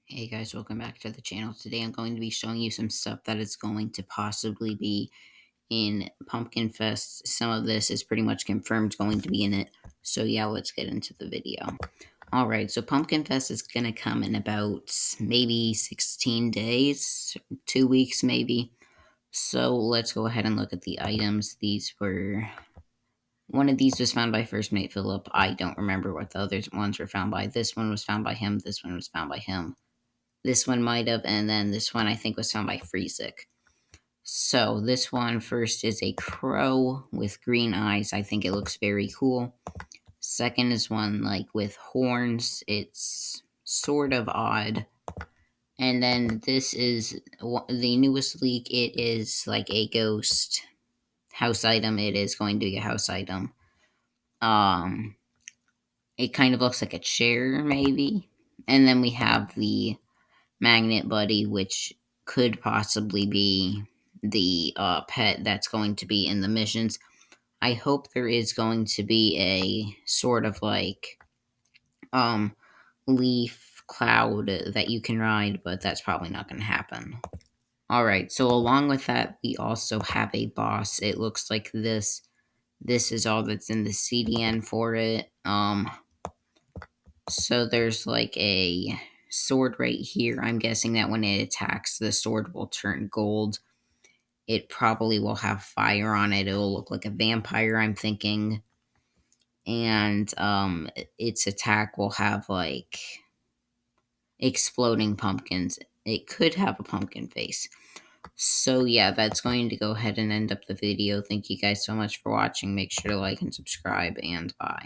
Hey guys, welcome back to the channel. Today I'm going to be showing you some stuff that is going to possibly be in Pumpkinfest. Some of this is pretty much confirmed going to be in it. So yeah, let's get into the video. Alright, so Pumpkinfest is going to come in about maybe 16 days, 2 weeks maybe. So let's go ahead and look at the items. One of these was found by First Mate Philip. I don't remember what the other ones were found by. This one was found by him. This one was found by him. This one might have, and then this one I think was found by Freezik. So this one first is a crow with green eyes. I think it looks very cool. Second is one like with horns. It's sort of odd. And then this is the newest leak. It is like a ghost house item. It is going to be a house item. It kind of looks like a chair, maybe. And then we have the Magnet Buddy, which could possibly be the pet that's going to be in the missions. I hope there is going to be a sort of like leaf cloud that you can ride, but that's probably not going to happen. Alright, so along with that, we also have a boss. It looks like this. This is all that's in the CDN for it. So there's like a sword right here. I'm guessing that when it attacks, the sword will turn gold. It probably will have fire on it. It'll look like a vampire, I'm thinking. And its attack will have like exploding pumpkins. It could have a pumpkin face. So yeah, that's going to go ahead and end up the video. Thank you guys so much for watching. Make sure to like and subscribe, and bye.